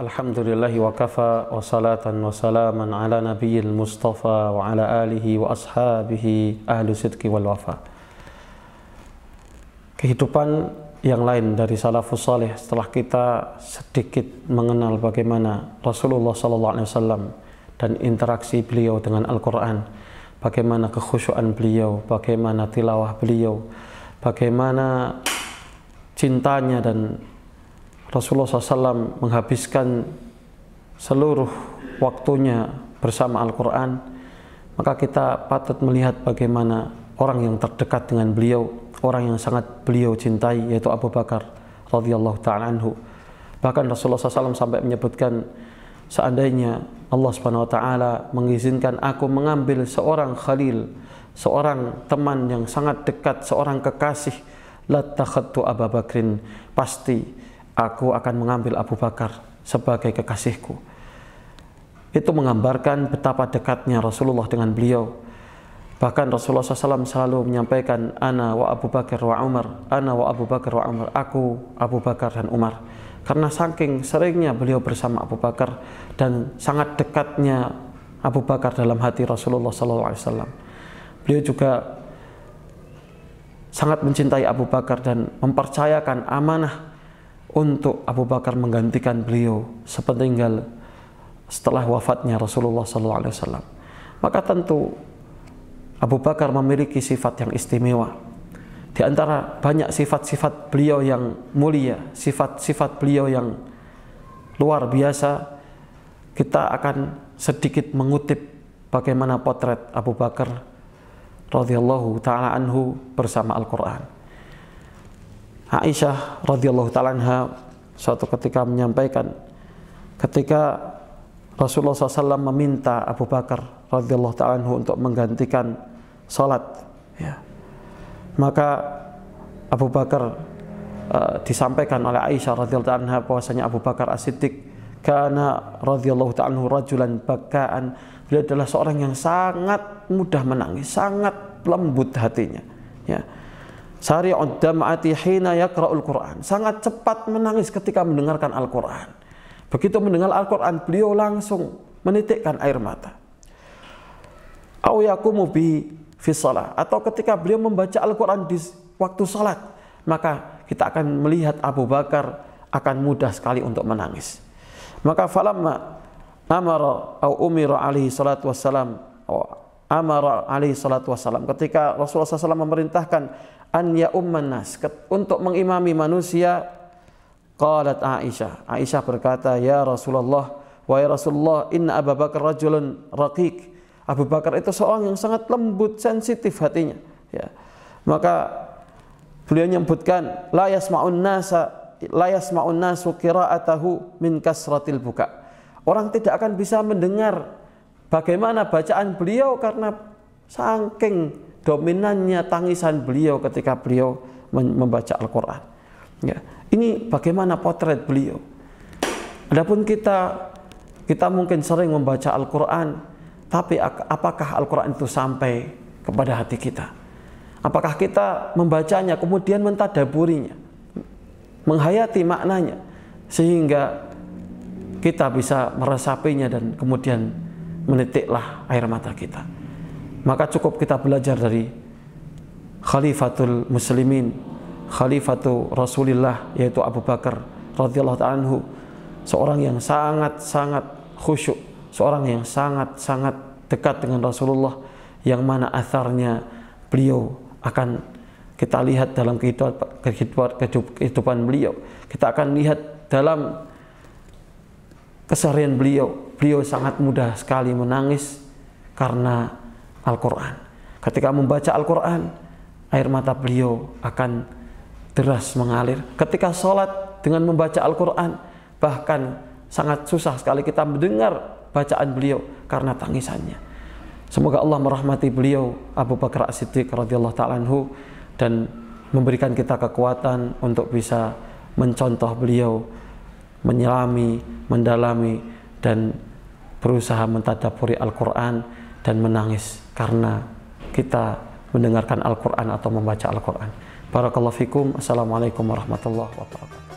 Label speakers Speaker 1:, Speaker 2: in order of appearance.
Speaker 1: alhamdulillahi wa kafa wa salatan wa salaman ala nabiyil mustafa wa ala alihi wa ashabihi ahlu sidqi wal wafa. Kehidupan yang lain dari salafus salih setelah kita sedikit mengenal bagaimana Rasulullah SAW dan interaksi beliau dengan Al-Quran, bagaimana kekhusyuan beliau, bagaimana tilawah beliau, bagaimana cintanya, dan Rasulullah SAW menghabiskan seluruh waktunya bersama Al-Quran, maka kita patut melihat bagaimana orang yang terdekat dengan beliau, orang yang sangat beliau cintai, yaitu Abu Bakar radhiyallahu ta'ala anhu. Bahkan Rasulullah SAW sampai menyebutkan, seandainya Allah Subhanahu wa ta'ala mengizinkan aku mengambil seorang khalil, seorang teman yang sangat dekat, seorang kekasih, lattakhadtu Abu Bakrin, pasti aku akan mengambil Abu Bakar sebagai kekasihku. Itu menggambarkan betapa dekatnya Rasulullah dengan beliau. Bahkan Rasulullah SAW selalu menyampaikan, ana wa Abu Bakar wa Umar, ana wa Abu Bakar wa Umar, aku, Abu Bakar dan Umar. Karena saking seringnya beliau bersama Abu Bakar dan sangat dekatnya Abu Bakar dalam hati Rasulullah SAW. Beliau juga sangat mencintai Abu Bakar dan mempercayakan amanah untuk Abu Bakar menggantikan beliau sepeninggal setelah wafatnya Rasulullah SAW. Maka tentu Abu Bakar memiliki sifat yang istimewa. Di antara banyak sifat-sifat beliau yang mulia, sifat-sifat beliau yang luar biasa, kita akan sedikit mengutip bagaimana potret Abu Bakar radhiyallahu ta'ala anhu bersama Al-Quran. Aisyah radhiyallahu ta'ala anha suatu ketika menyampaikan, ketika Rasulullah SAW meminta Abu Bakar radhiyallahu ta'ala anhu untuk menggantikan salat, ya, maka Abu Bakar disampaikan oleh Aisyah radhiyallahu ta'ala anha bahwasanya Abu Bakar As-Siddiq kana radhiyallahu ta'ala anhu rajulan bakkaan, beliau adalah seorang yang sangat mudah menangis, sangat lembut hatinya, ya. Sari'ud dam'ati hina yaqra'ul Qur'an, sangat cepat menangis ketika mendengarkan Al-Quran. Begitu mendengar Al-Quran, beliau langsung menitikkan air mata. Au yaqumu bi fi shalah, atau ketika beliau membaca Al-Quran di waktu salat, maka kita akan melihat Abu Bakar akan mudah sekali untuk menangis. Maka falamma amara au umira alaihi salatu wassalam, amara alaihi salatu wassalam, ketika Rasulullah SAW memerintahkan an ya umman nas, untuk mengimami manusia, qalat Aisyah berkata, ya Rasulullah, wahai Rasulullah, inna Abu Bakar rajulun raqiq, Abu Bakar itu seorang yang sangat lembut, sensitif hatinya, ya. Maka beliau menyebutkan, la yasma'un nasu qira'atahu min kasratil buka, orang tidak akan bisa mendengar bagaimana bacaan beliau karena saking dominannya tangisan beliau ketika beliau membaca Al-Quran, ya. Ini bagaimana potret beliau. Adapun kita mungkin sering membaca Al-Quran, tapi apakah Al-Quran itu sampai kepada hati kita? Apakah kita membacanya kemudian mentadaburinya, menghayati maknanya, sehingga kita bisa meresapinya dan kemudian menitiklah air mata kita. Maka cukup kita belajar dari Khalifatul Muslimin, Khalifatu Rasulillah, yaitu Abu Bakar radhiyallahu ta'ala anhu, seorang yang sangat-sangat khusyuk, seorang yang sangat-sangat dekat dengan Rasulullah, yang mana atharnya beliau akan kita lihat dalam kehidupan beliau. Kita akan lihat dalam keseharian beliau sangat mudah sekali menangis karena Al-Quran. Ketika membaca Al-Quran, air mata beliau akan deras mengalir. Ketika sholat dengan membaca Al-Quran, bahkan sangat susah sekali kita mendengar bacaan beliau karena tangisannya. Semoga Allah merahmati beliau, Abu Bakar As-Siddiq radhiyallahu ta'ala anhu, dan memberikan kita kekuatan untuk bisa mencontoh beliau, menyelami, mendalami, dan berusaha mentadaburi Al-Quran dan menangis karena kita mendengarkan Al-Quran atau membaca Al-Quran. Barakallahu fikum. Assalamualaikum warahmatullahi wabarakatuh.